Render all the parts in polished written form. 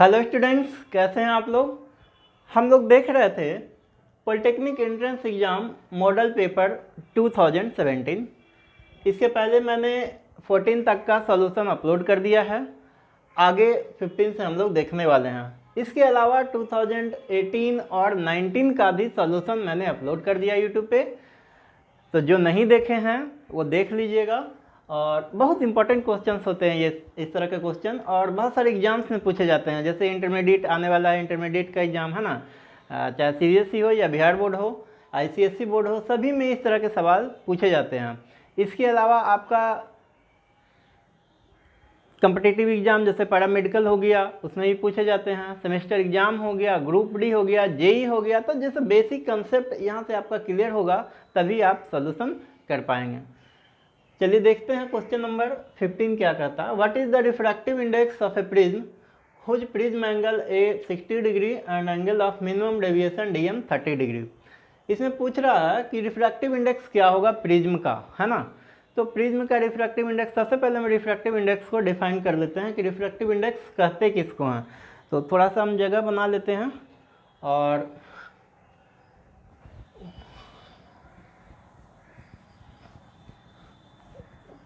Hello students, कैसे हैं आप लोग। हम लोग देख रहे थे polytechnic entrance exam model paper 2017। इसके पहले मैंने 14 तक का सॉल्यूशन अपलोड कर दिया है। आगे 15 से हम लोग देखने वाले हैं। इसके अलावा 2018 और 19 का भी सॉल्यूशन मैंने अपलोड कर दिया यूट्यूब पे, तो जो नहीं देखे हैं वो देख लीजिएगा। और बहुत इंपॉर्टेंट क्वेश्चंस होते हैं ये, इस तरह के क्वेश्चन, और बहुत सारे एग्जाम्स में पूछे जाते हैं। जैसे इंटरमीडिएट आने वाला है, इंटरमीडिएट का एग्ज़ाम है ना, चाहे सीबीएसई हो या बिहार बोर्ड हो, आईसीएसई बोर्ड हो, सभी में इस तरह के सवाल पूछे जाते हैं। इसके अलावा आपका कम्पिटिटिव एग्जाम जैसे पैरामेडिकल हो गया, उसमें भी पूछे जाते हैं। सेमेस्टर एग्जाम हो गया, ग्रुप डी हो गया, जेई हो गया। तो जैसे बेसिक कंसेप्ट यहाँ से आपका क्लियर होगा तभी आप सोल्यूशन कर पाएंगे। चलिए देखते हैं क्वेश्चन नंबर 15 क्या कहता है। What is the refractive index of a prism whose prism angle a 60 degree and angle of minimum deviation DM 30 degree. इसमें पूछ रहा है कि रिफ्रैक्टिव इंडेक्स क्या होगा प्रिज्म का, है ना। तो प्रिज्म का रिफ्रैक्टिव इंडेक्स, सबसे पहले हम रिफ्रैक्टिव इंडेक्स को डिफाइन कर लेते हैं कि रिफ्रैक्टिव इंडेक्स कहते किसको हैं। तो थोड़ा सा हम जगह बना लेते हैं और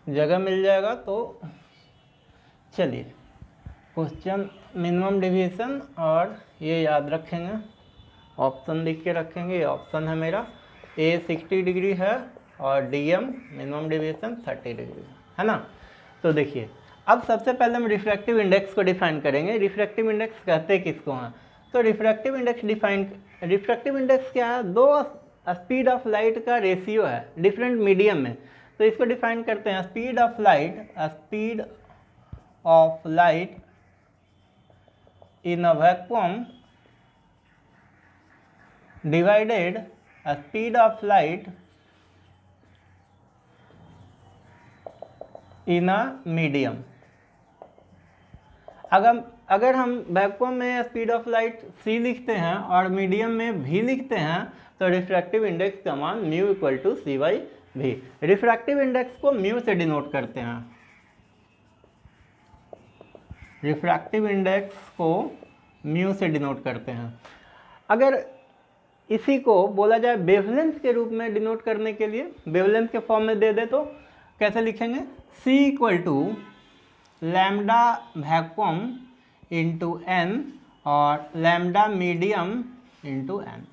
जगह मिल जाएगा। तो चलिए क्वेश्चन मिनिमम डेविएशन, और ये याद रखेंगे, ऑप्शन लिख के रखेंगे। ये ऑप्शन है मेरा, ए 60 डिग्री है और डीएम मिनिमम डेविएशन 30 डिग्री है ना। तो देखिए अब सबसे पहले हम रिफ्रैक्टिव इंडेक्स को डिफाइन करेंगे। रिफ्रैक्टिव इंडेक्स कहते किसको हैं। तो रिफ्रैक्टिव इंडेक्स क्या है, दो स्पीड ऑफ लाइट का रेशियो है डिफरेंट मीडियम में। तो इसको डिफाइन करते हैं, speed of light in a vacuum divided speed of light in a medium. अगर हम वैक्यूम में स्पीड ऑफ लाइट c लिखते हैं और मीडियम में v लिखते हैं तो रिफ्रैक्टिव इंडेक्स का मान mu equal to c by भी। रिफ्रैक्टिव इंडेक्स को म्यू से डिनोट करते हैं। रिफ्रैक्टिव इंडेक्स को म्यू से डिनोट करते हैं। अगर इसी को बोला जाए वेवलेंथ के रूप में डिनोट करने के लिए, वेवलेंथ के फॉर्म में दे दे तो कैसे लिखेंगे, c equal to lambda vacuum into n और लैम्डा मीडियम इंटू एन,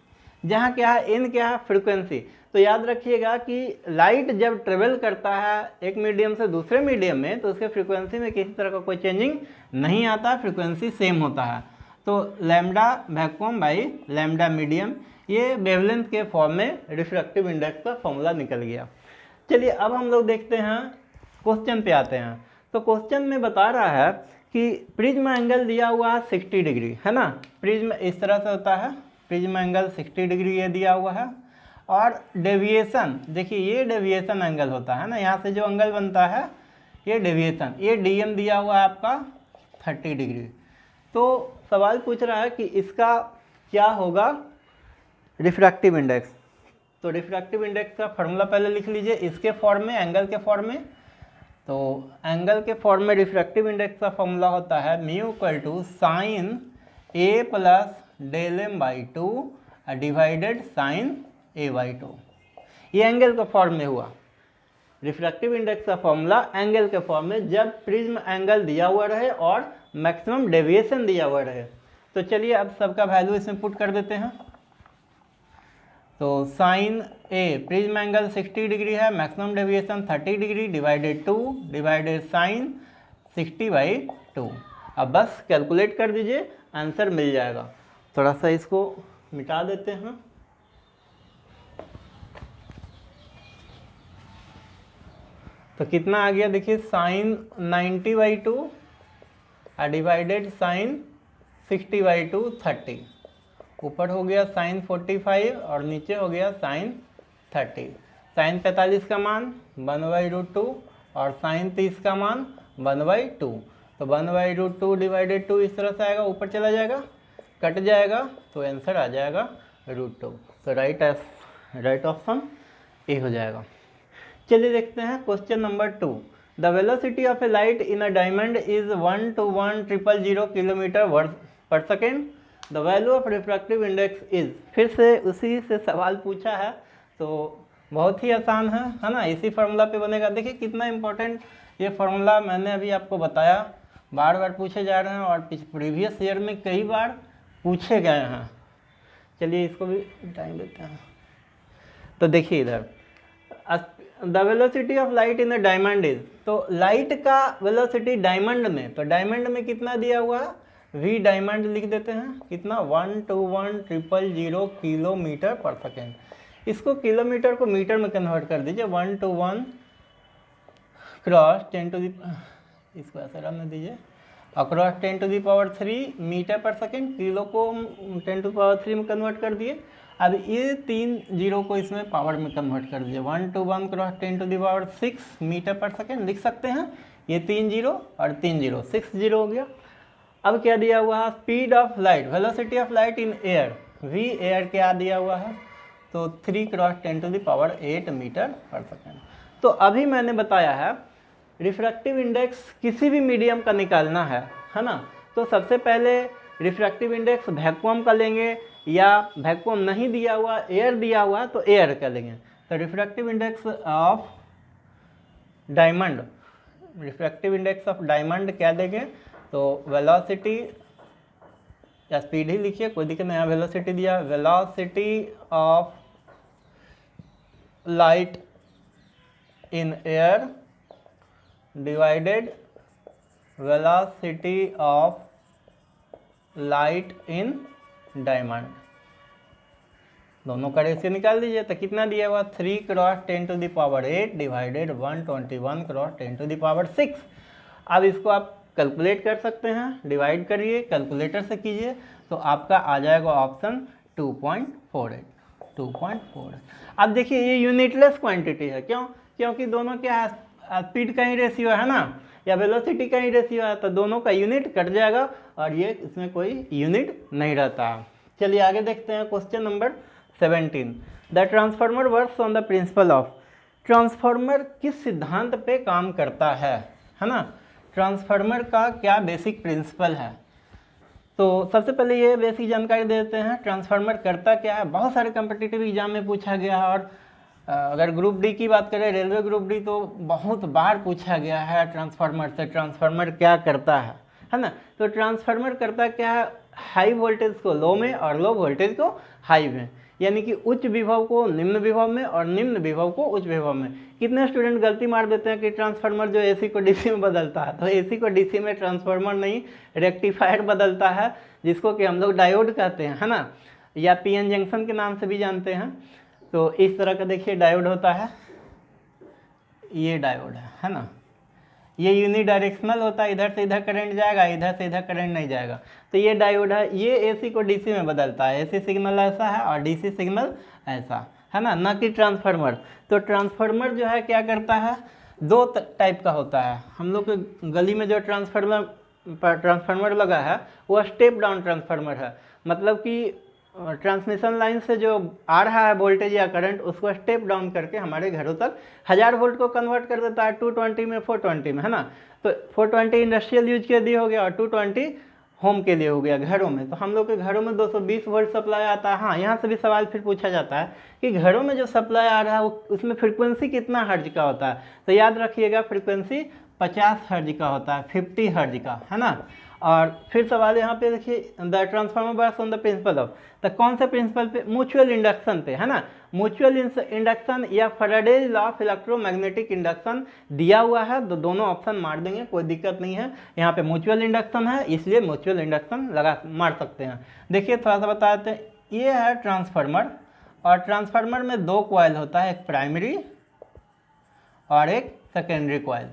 जहाँ क्या है, एन क्या है, फ्रिक्वेंसी। तो याद रखिएगा कि लाइट जब ट्रेवल करता है एक मीडियम से दूसरे मीडियम में तो उसके फ्रिक्वेंसी में किसी तरह का कोई चेंजिंग नहीं आता, फ्रिक्वेंसी सेम होता है। तो lambda vacuum by lambda medium, ये वेवलेंथ के फॉर्म में रिफ्रैक्टिव इंडेक्स का फॉर्मूला निकल गया। चलिए अब हम लोग देखते हैं, क्वेश्चन पे आते हैं। तो क्वेश्चन में बता रहा है कि प्रिज्म एंगल दिया हुआ है 60 डिग्री, है ना। प्रिज्म इस तरह से होता है, प्रिज्म एंगल 60 डिग्री ये दिया हुआ है। और डेविएशन, देखिए ये डेविएशन एंगल होता है ना, यहाँ से जो एंगल बनता है ये डेविएशन, ये डीएम दिया हुआ है आपका 30 डिग्री। तो सवाल पूछ रहा है कि इसका क्या होगा रिफ्रैक्टिव इंडेक्स। तो रिफ्रैक्टिव इंडेक्स का फॉर्मूला पहले लिख लीजिए, इसके फॉर्म में, एंगल के फॉर्म में। तो एंगल के फॉर्म में रिफ्रैक्टिव इंडेक्स का फॉर्मूला होता है mu equal to sine a plus del m by two divided sine a by two. ये एंगल का फॉर्म में हुआ। रिफ्रैक्टिव इंडेक्स का फॉर्मूला एंगल के फॉर्म में जब प्रिज्म एंगल दिया हुआ रहे और मैक्सिमम डेविएशन दिया हुआ रहे। तो चलिए अब सबका वैल्यू इसमें पुट कर देते हैं। तो sine a, prism angle 60 degree है, maximum deviation 30 degree, divided 2 divided sine 60 by 2। अब बस कैलकुलेट कर दीजिए, आंसर मिल जाएगा। थोड़ा सा इसको मिटा देते हैं। तो कितना आ गया देखिए, sine 90 by 2 divided sine 60 by 2 30। ऊपर हो गया साइन 45 और नीचे हो गया साइन 30। साइन 45 का मान 1/√2 और साइन 30 का मान 1/2। तो 1/√2 डिवाइडेड 2 इस तरह से आएगा, ऊपर चला जाएगा, कट जाएगा, तो आंसर आ जाएगा √2। तो राइट ऑप्शन ए हो जाएगा। चलिए देखते हैं question number 2। The velocity of a light in a diamond is 1 to 1,000 kilometre per second. The value of refractive index is, फिर से उसी से सवाल पूछा है, तो बहुत ही आसान है ना, इसी फार्मूला पे बनेगा। देखिए कितना इंपॉर्टेंट ये फार्मूला मैंने अभी आपको बताया, बार बार पूछे जा रहे हैं और प्रीवियस ईयर में कई बार पूछे गए हैं। चलिए इसको भी टाइम देते हैं। तो देखिए इधर the velocity of light in a diamond is, तो लाइट का वेलोसिटी डायमंड में, तो डायमंड में कितना दिया हुआ है, वी डायमंड लिख देते हैं, कितना 121,000 किलोमीटर पर सेकेंड। इसको किलोमीटर को मीटर में कन्वर्ट कर दीजिए, 121 क्रॉस 10 टू दी, इसको ऐसा रहने दीजिए, across 10 to the power 3 metre per second, kilo को 10 टू पावर 3 में कन्वर्ट कर दिए। अब ये 3 जीरो को इसमें पावर में कन्वर्ट कर दीजिए, 121 cross 10 to the power 6 metre per second लिख सकते हैं। ये 3 जीरो और 3 जीरो, 6 जीरो हो गया। अब क्या दिया हुआ है, speed of light, velocity of light in air, v air क्या दिया हुआ है, तो 3 cross 10 to the power 8 metre per second. तो अभी मैंने बताया है रिफ्रैक्टिव इंडेक्स किसी भी मीडियम का निकालना है ना, तो सबसे पहले रिफ्रैक्टिव इंडेक्स वैक्यूम का लेंगे, या वैक्यूम नहीं दिया हुआ, एयर दिया हुआ तो एयर का लेंगे। तो refractive index of diamond, refractive index of diamond क्या देंगे, तो वेलोसिटी या स्पीड ही लिखिए, कोई दिक्कत नहीं, वेलोसिटी दिया, velocity of light in air divided velocity of light in diamond, दोनों का रेशियो निकाल दीजिए। तो कितना दिया हुआ, 3 cross 10 to the power 8 divided 121 cross 10 to the power 6। अब इसको आप कैलकुलेट कर सकते हैं, डिवाइड करिए, कैलकुलेटर से कीजिए, तो आपका आ जाएगा ऑप्शन 2.48, 2.48। अब देखिए ये यूनिटलेस क्वांटिटी है, क्यों, क्योंकि दोनों क्या स्पीड का ही रेशियो है ना, या वेलोसिटी का ही रेशियो है, तो दोनों का यूनिट कट जाएगा और ये इसमें कोई यूनिट नहीं रहता। चलिए आगे देखते हैं question number 17। The transformer works on the principle of, transformer किस सिद्धांत पे काम करता है ना, ट्रांसफार्मर का क्या बेसिक प्रिंसिपल है। तो सबसे पहले ये बेसिक जानकारी देते हैं, ट्रांसफार्मर करता क्या है, बहुत सारे कम्पिटिटिव एग्जाम में पूछा गया है, और अगर ग्रुप डी की बात करें, रेलवे ग्रुप डी, तो बहुत बार पूछा गया है ट्रांसफार्मर से, ट्रांसफार्मर क्या करता है ना। तो ट्रांसफार्मर करता क्या है, हाई वोल्टेज को लो में और लो वोल्टेज को हाई में, यानी कि उच्च विभव को निम्न विभव में और निम्न विभव को उच्च विभव में। कितने स्टूडेंट गलती मार देते हैं कि ट्रांसफार्मर जो एसी को डीसी में बदलता है, तो एसी को डीसी में ट्रांसफार्मर नहीं, रेक्टिफायर बदलता है, जिसको कि हम लोग डायोड कहते हैं, है ना, या पीएन जंक्शन के नाम से भी जानते हैं। तो इस तरह का देखिए डायोड होता है, ये डायोड है ना, ये यूनिडायरेक्शनल होता है, इधर से इधर करंट जाएगा, इधर से इधर करंट नहीं जाएगा। तो ये डायोड है, ये एसी को डीसी में बदलता है, एसी सिग्नल ऐसा है और डीसी सिग्नल ऐसा है ना कि ट्रांसफार्मर। तो ट्रांसफार्मर जो है क्या करता है, दो टाइप का होता है। हम लोग के गली में जो ट्रांसफार्मर लगा है वो स्टेप डाउन ट्रांसफार्मर है, मतलब कि ट्रांसमिशन लाइन से जो आ रहा है वोल्टेज या करंट, उसको स्टेप डाउन करके हमारे घरों तक 1000 वोल्ट को कन्वर्ट कर देता है 220 में 420 में, है ना। तो 420 इंडस्ट्रियल यूज के लिए हो गया और 220 होम के लिए हो गया घरों में। तो हम लोग के घरों में 220 वोल्ट सप्लाई आता है। हाँ, यहाँ से भी सवाल फिर पूछा जाता है कि घरों में जो सप्लाई आ रहा है उसमें फ्रिक्वेंसी कितना हर्ज का होता है। तो याद रखिएगा फ्रिक्वेंसी 50 हर्ज का होता है, 50 हर्ज का, है ना। और फिर सवाल यहाँ पे देखिए, the transformer works on the principle of, तो कौन से प्रिंसिपल पे, म्यूचुअल इंडक्शन पे, है ना। म्यूचुअल इंडक्शन या Faraday's law of electromagnetic induction दिया हुआ है, तो दोनों ऑप्शन मार देंगे, कोई दिक्कत नहीं है। यहाँ पे म्यूचुअल इंडक्शन है, इसलिए म्यूचुअल इंडक्शन मार सकते हैं। देखिए थोड़ा सा बता देते हैं, ये है ट्रांसफार्मर, और ट्रांसफार्मर में दो कॉइल होता है, एक प्राइमरी और एक सेकेंडरी कॉइल।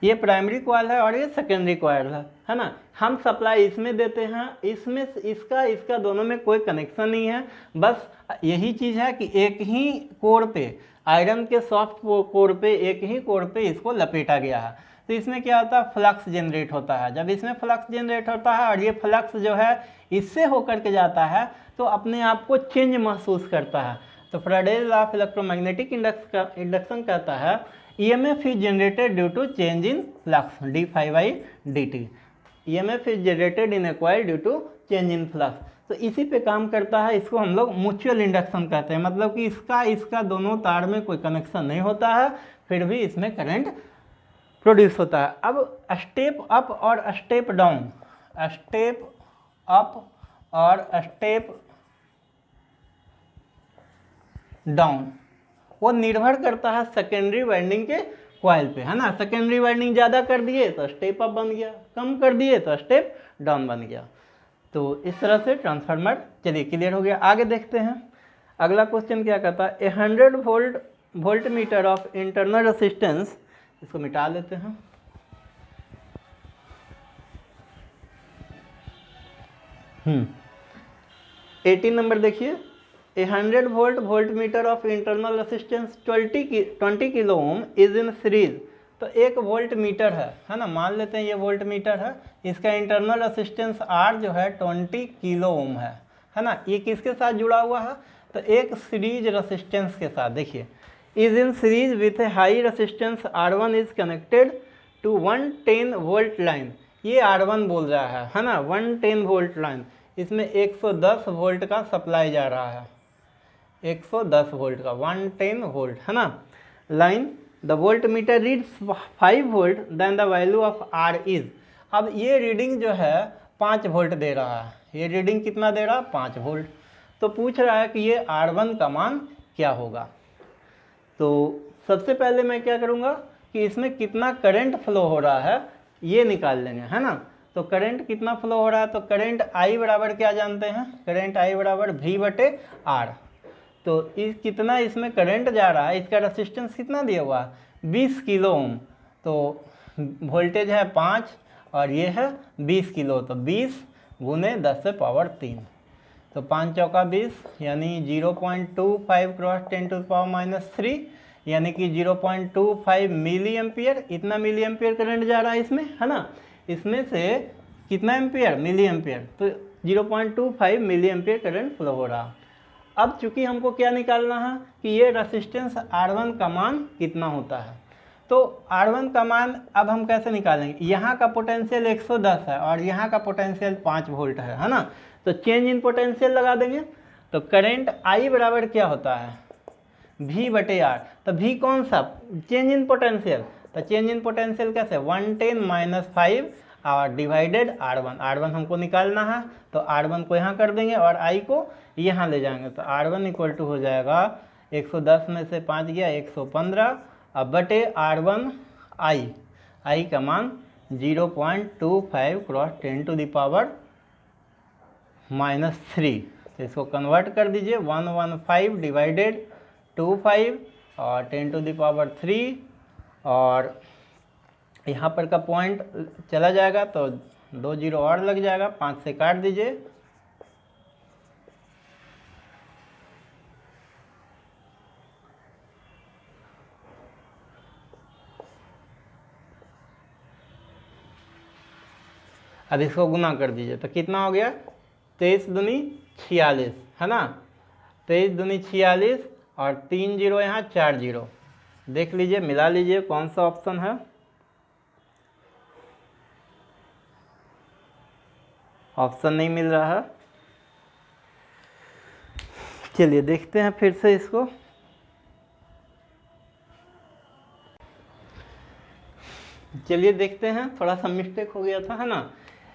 ये प्राइमरी कॉइल है और ये सेकेंडरी कॉइल है ना। हम सप्लाई इसमें देते हैं, इसमें इसका दोनों में कोई कनेक्शन नहीं है। बस यही चीज़ है कि एक ही कोर पे, आयरन के सॉफ्ट कोर पे, एक ही कोर पे इसको लपेटा गया है। तो इसमें क्या होता है, फ्लक्स जनरेट होता है। जब इसमें फ्लक्स जनरेट होता है और ये फ्लक्स जो है इससे होकर के जाता है, तो अपने आप को चेंज महसूस करता है। तो Faraday's law of electromagnetic induction कहता है EMF is generated due to change in flux d phi by dt। EMF is generated in a coil due to change in flux. तो इसी पे काम करता है, इसको हम लोग म्यूचुअल इंडक्शन कहते हैं, मतलब कि इसका दोनों तार में कोई कनेक्शन नहीं होता है, फिर भी इसमें करंट प्रोड्यूस होता है। अब स्टेप अप और स्टेप डाउन, स्टेप अप और स्टेप डाउन वो निर्भर करता है सेकेंडरी वाइंडिंग के कॉइल पे, है ना। सेकेंडरी वाइंडिंग ज़्यादा कर दिए तो स्टेप अप बन गया, कम कर दिए तो स्टेप डाउन बन गया। तो इस तरह से ट्रांसफार्मर, चलिए क्लियर हो गया। आगे देखते हैं अगला क्वेश्चन क्या कहता है। 100 volt meter of internal resistance, इसको मिटा लेते हैं। हम्म 18 नंबर देखिए, 100 volt meter of internal resistance 20 kilo ohm is in series. तो एक वोल्ट मीटर है ना, मान लेते हैं ये वोल्ट मीटर है, इसका इंटरनल रेसिस्टेंस R जो है 20 किलो ओम है ना। ये किसके साथ जुड़ा हुआ है, तो एक सीरीज रेसिस्टेंस के साथ। देखिए, is in series with a high resistance R1 is connected to 110 volt line. ये R1 बोल रहा है ना, 110 वोल्ट लाइन, इसमें 110 वोल्ट का सप्लाई जा रहा है, 110 वोल्ट का, 110 वोल्ट है ना line. The volt meter reads 5 volts, then the value of R is. अब ये रीडिंग जो है 5 वोल्ट दे रहा है, ये रीडिंग कितना दे रहा है, 5 वोल्ट। तो पूछ रहा है कि ये R1 का मान क्या होगा। तो सबसे पहले मैं क्या करूँगा कि इसमें कितना करंट फ्लो हो रहा है ये निकाल लेंगे, है ना। तो करंट कितना फ्लो हो रहा है, तो करंट I बराबर क्या जानते हैं, करंट I बराबर V/R। तो इस कितना इसमें करंट जा रहा है, इसका रेसिस्टेंस कितना दिया हुआ है 20 किलो ओम। तो वोल्टेज है 5 और ये है 20 किलो, तो 20 गुने 10 से पावर 3, तो 5 चौका 20 यानी 0.25 क्रॉस 10⁻³ यानी कि 0.25 मिली एम्पियर। इतना मिली एम्पियर करंट जा रहा है इसमें, है ना। इसमें से कितना एम्पियर, मिली एम्पियर, तो 0.25 मिली एम्पियर करंट फ्लो हो रहा। अब चूंकि हमको क्या निकालना है कि ये रेसिस्टेंस R1 का मान कितना होता है। तो R1 का मान अब हम कैसे निकालेंगे, यहाँ का पोटेंशियल 110 है और यहाँ का पोटेंशियल 5 वोल्ट है ना। तो चेंज इन पोटेंशियल लगा देंगे। तो करंट I बराबर क्या होता है V/R। तो V कौन सा, चेंज इन पोटेंशियल। तो चेंज इन पोटेंशियल कैसे, 110 - 5 और डिवाइडेड R1 हमको निकालना है। तो R1 को यहाँ कर देंगे और I को यहाँ ले जाएंगे। तो R1 इक्वल टू हो जाएगा 110 में से 5 गया 115, अब बटे R1 I का मान 0.25 क्रॉस 10⁻³ तो इसको कन्वर्ट कर दीजिए, 115 डिवाइडेड 25 और 10⁻³ और यहाँ पर का पॉइंट चला जाएगा तो 2 जीरो और लग जाएगा, 5 से काट दीजिए। अब इसको गुना कर दीजिए तो कितना हो गया, 23 दूनी 46 है ना, 23 दूनी 46 और 3 जीरो यहाँ 4 जीरो। देख लीजिए, मिला लीजिए कौन सा ऑप्शन है। ऑप्शन नहीं मिल रहा है, चलिए देखते हैं फिर से इसको। चलिए देखते हैं, थोड़ा सा मिस्टेक हो गया था, है ना।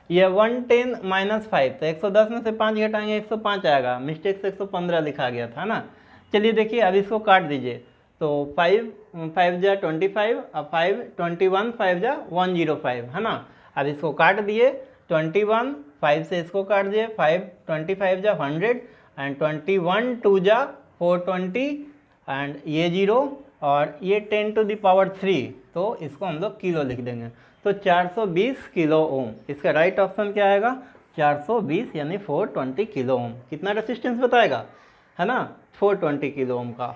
ये 110 - 5 तो 110 में से 5 घटाएंगे 105 आएगा, मिस्टेक से 115 लिखा गया था ना। चलिए देखिए अब इसको काट दीजिए। तो 5 5 जा 25 और 5 21 5 जा 105 है ना। अब इसको काट दिए, 21 5 से इसको काट दिए, 5 25 जा 100 एंड 21 2 जा 420 एंड ये 0 और ये 10⁻³ तो इसको हम लोग किलो लिख देंगे। तो 420 किलो ओम, इसका राइट ऑप्शन क्या आएगा, 420 यानी 420 किलो ओम। कितना रेसिस्टेंस बताएगा, है ना, 420 किलो ओम का।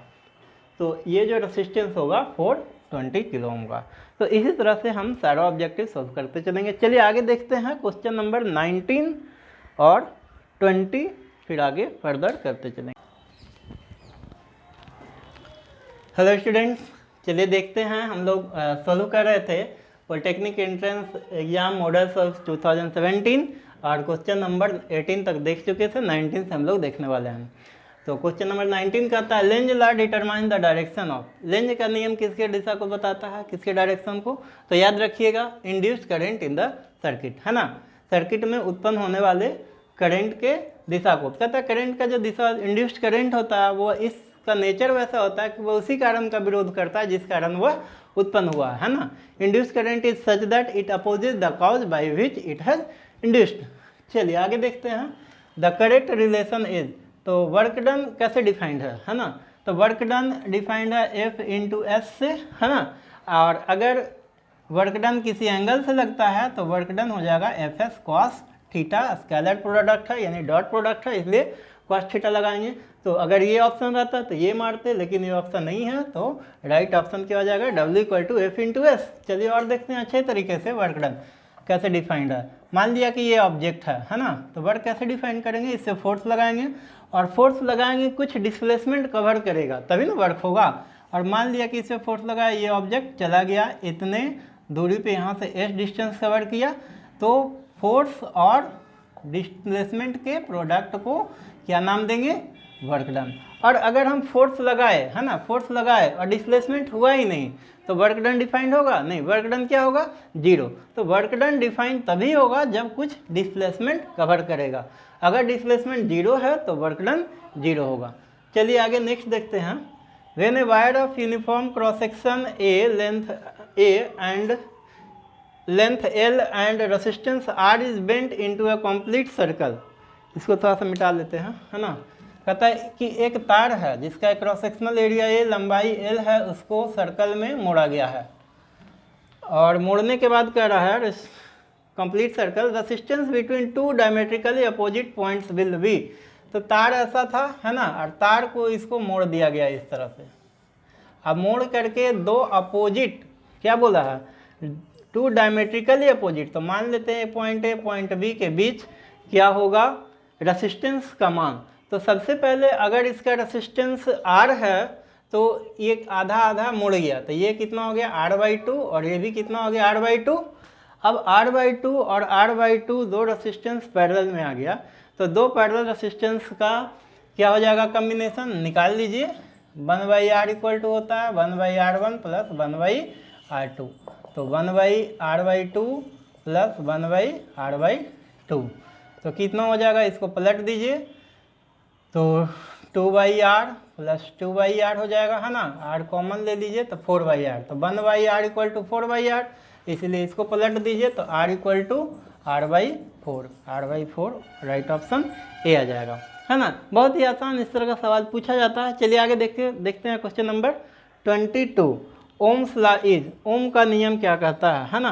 तो ये जो रेसिस्टेंस होगा 420 किलो ओम का। तो इसी तरह से हम सारा ऑब्जेक्टिव सॉल्व करते चलेंगे। चलिए आगे देखते हैं क्वेश्चन नंबर 19 और 20, फिर आगे फर्दर करते चलेंगे। हेलो स्टूडेंट्स, चलिए देखते हैं, हम लोग सॉल्व कर रहे थे polytechnic entrance exam models of 2017 और क्वेश्चन नंबर 18 तक देख चुके थे, 19 से हम लोग देखने वाले हैं। तो क्वेश्चन नंबर 19 कहता है Lenz law determine the direction of. Length का नियम किसके दिशा को बताता है, किसके डायरेक्शन को? तो याद रखिएगा induced current in the circuit, है ना, सर्किट में उत्पन्न होने वाले करंट के दिशा को कहता है। करंट का जो दिशा इंड्यूस्ड करंट होता है वो इसका नेचर वैसा होता है कि वो उसी कारण का विरोध करता है जिस कारण वह उत्पन्न हुआ है ना। Induced current is such that it opposes the cause by which it has induced. चलिए आगे देखते हैं। द करेक्ट रिलेशन इज, तो वर्क डन कैसे डिफाइंड है ना, तो वर्क डन डिफाइंड है F इंटू एस से, है ना। और अगर वर्क डन किसी एंगल से लगता है तो वर्क डन हो जाएगा F S cos theta, scalar product है यानी डॉट प्रोडक्ट है इसलिए कॉस थीटा लगाएंगे। तो अगर ये ऑप्शन रहता तो ये मारते, लेकिन ये ऑप्शन नहीं है तो राइट ऑप्शन क्या हो जाएगा, W equal to F into S. चलिए और देखते हैं अच्छे तरीके से वर्क डन कैसे डिफाइंड है। मान लिया कि ये ऑब्जेक्ट है ना, तो वर्क कैसे डिफाइन करेंगे, इससे फोर्स लगाएंगे और फोर्स लगाएंगे कुछ डिस्प्लेसमेंट कवर करेगा तभी ना वर्क होगा। और मान लिया कि इससे फोर्स लगाया, ये ऑब्जेक्ट चला गया इतने दूरी पे, यहाँ से s डिस्टेंस कवर किया, तो फोर्स और डिस्प्लेसमेंट के प्रोडक्ट को क्या नाम देंगे, वर्क डन। और अगर हम फोर्स लगाए, है ना, फोर्स लगाए और डिस्प्लेसमेंट हुआ ही नहीं तो वर्क डन डिफाइंड होगा नहीं, वर्क डन क्या होगा, जीरो। तो वर्क डन डिफाइंड तभी होगा जब कुछ डिस्प्लेसमेंट कवर करेगा। अगर डिस्प्लेसमेंट जीरो है तो वर्क डन जीरो होगा। चलिए आगे नेक्स्ट देखते हैं। When a wire of uniform cross section A length A and length L and resistance R is bent into a complete circle. इसको थोड़ा सा मिटा लेते हैं, है ना। कहता है कि एक तार है जिसका क्रॉस सेक्शनल एरिया A, लंबाई L है, उसको सर्कल में मोड़ा गया है और मोड़ने के बाद कह रहा है complete circle resistance between two diametrically opposite points will be. तो तार ऐसा था, है ना, और तार को इसको मोड़ दिया गया इस तरह से। अब मोड़ करके दो अपोजिट क्या बोला है, टू डायमेट्रिकली अपोजिट। तो मान लेते हैं पॉइंट ए पॉइंट बी के बीच क्या होगा, रेसिस्टेंस का मान। तो सबसे पहले अगर इसका रेसिस्टेंस R है तो ये आधा आधा मुड़ गया, तो ये कितना हो गया R/2 और ये भी कितना हो गया R/2। अब R/2 और R/2 दो रेसिस्टेंस पैरेलल में आ गया, तो दो पैरेलल रेसिस्टेंस का क्या हो जाएगा कम्बिनेशन, निकाल लीजिए। 1/R इक्वल टू होता है 1/R1 प्लस 1/R2। तो 1/R/2 प्लस 1/R/2 तो कितना हो जाएगा, इसको पलट दीजिए तो 2/R प्लस 2/R हो जाएगा, है ना। R कॉमन ले लीजिए तो 4/R, तो 1/R इक्वल टू 4/R, इसलिए इसको पलट दीजिए तो R equal to R/4, R/4 right option A आ जाएगा, है ना। बहुत ही आसान इस तरह का सवाल पूछा जाता है। चलिए आगे देखते हैं question number 22। Ohm's law is, Ohm का नियम क्या कहता है ना।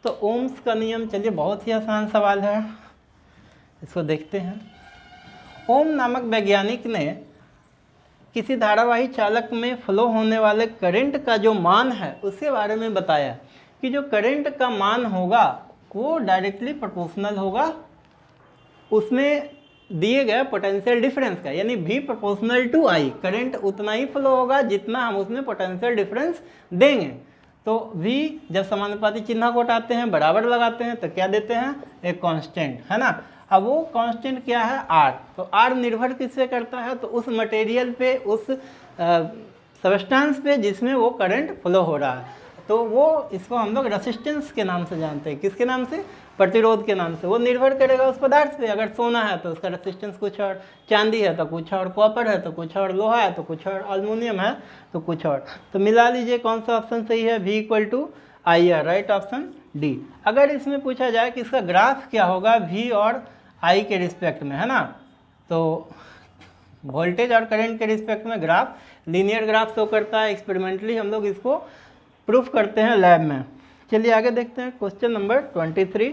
तो ओम्स का नियम, चलिए बहुत ही आसान सवाल है, इसको देखते हैं। ओम नामक वैज्ञानिक ने किसी धारावाही चालक में फ्लो होने वाले करंट का जो मान है उसके बारे में बताया कि जो करंट का मान होगा वो डायरेक्टली प्रोपोर्शनल होगा उसमें दिए गए पोटेंशियल डिफरेंस का, यानी V proportional to I, current उतना ही फ्लो होगा जितना हम उसमें पोटेंशियल डिफरेंस देंगे। तो V जब समानुपाती चिन्ह को हटाते हैं, बराबर लगाते हैं, तो क्या देते हैं, एक कांस्टेंट, है ना। अब वो कांस्टेंट क्या है, R। तो R निर्भर किससे करता है, तो उस मटेरियल पे, उस सब्सटेंस पे जिसमें वो करंट फ्लो हो रहा है। तो वो इसको हम लोग रेसिस्टेंस के नाम से जानते हैं, किसके नाम से, प्रतिरोध के नाम से। वो निर्भर करेगा उस पदार्थ पे, अगर सोना है तो उसका रेसिस्टेंस कुछ और, चांदी है तो कुछ और, कॉपर है तो कुछ और, लोहा है तो कुछ और, एल्युमिनियम है तो कुछ और। तो मिला लीजिए कौन सा ऑप्शन सही है, V equal to IR, right option D. अगर इसमें पूछा जाए कि इसका ग्राफ क्या होगा V और I के रिस्पेक्ट में, है ना, तो वोल्टेज और करंट के रिस्पेक्ट में ग्राफ लीनियर ग्राफ शो करता है। एक्सपेरिमेंटली हम लोग इसको प्रूफ करते हैं लैब में। चलिए आगे देखते हैं question number 23।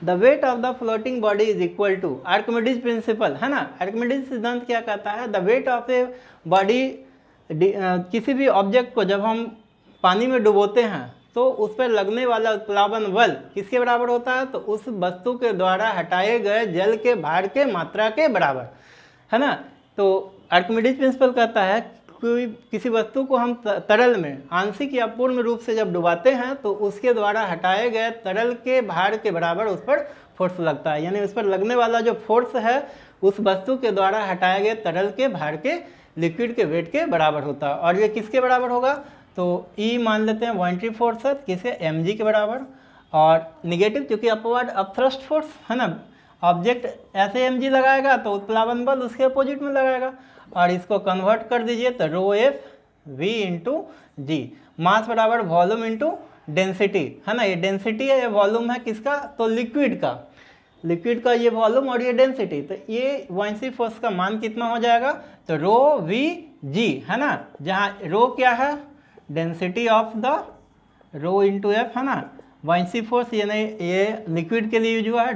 The weight of the floating body is equal to Archimedes principle, है ना। आर्किमिडीज सिद्धांत क्या कहता है, the weight of a body, किसी भी ऑब्जेक्ट को जब हम पानी में डुबोते हैं तो उस पर लगने वाला उत्प्लावन बल किसके बराबर होता है, तो उस वस्तु के द्वारा हटाए गए जल के भार के मात्रा के बराबर, है ना। तो आर्किमिडीज प्रिंसिपल कहता है कोई किसी वस्तु को हम तरल में आंशिक या पूर्ण रूप से जब डुबाते हैं तो उसके द्वारा हटाए गए तरल के भार के बराबर उस पर फोर्स लगता है, यानी उस पर लगने वाला जो फोर्स है उस वस्तु के द्वारा हटाए गए तरल के भार के लिक्विड के वेट के बराबर होता है। और ये किसके बराबर होगा, तो ई मान लेते हैं वॉइंट्री फोर्स है, किसे mg के बराबर। और निगेटिव क्योंकि अपवर्ड अपथ्रस्ट फोर्स है ना, ऑब्जेक्ट ऐसे mg लगाएगा तो उत्प्लावन बल उसके अपोजिट में लगाएगा। और इसको कन्वर्ट कर दीजिए तो रो एफ वी इंटू जी, मास बराबर वॉल्यूम इंटू डेंसिटी है ना, ये डेंसिटी है, ये वॉल्यूम है किसका, तो लिक्विड का ये वॉल्यूम और ये डेंसिटी, तो ये वॉइंट्री फोर्स का मान कितना हो जाएगा, तो रो वी जी है ना, जहाँ रो क्या है density of the rho into F है ना, वॉइंट्री फोर्स यानी ये लिक्विड के लिए यूज हुआ है,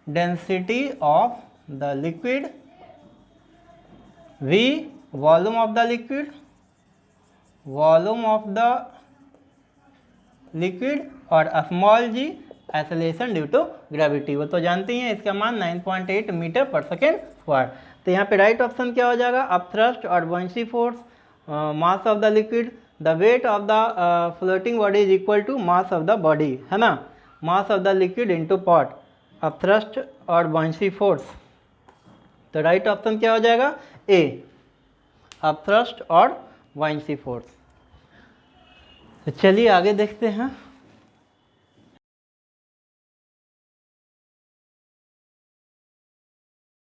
density of the liquid, V volume of the liquid और small g acceleration due to gravity, वो तो जानते ही हैं, इसका मान 9.8 मीटर पर सेकेंड स्क्वायर। तो यहाँ पे राइट ऑप्शन क्या हो जाएगा, अपथ्रस्ट और buoyancy force, mass of the liquid, the weight of the floating body is equal to mass of the body है ना, mass of the liquid into pot, upthrust और बुoyancy फोर्स। तो right option क्या हो जाएगा, ए upthrust और buoyancy force. तो चलिए आगे देखते हैं।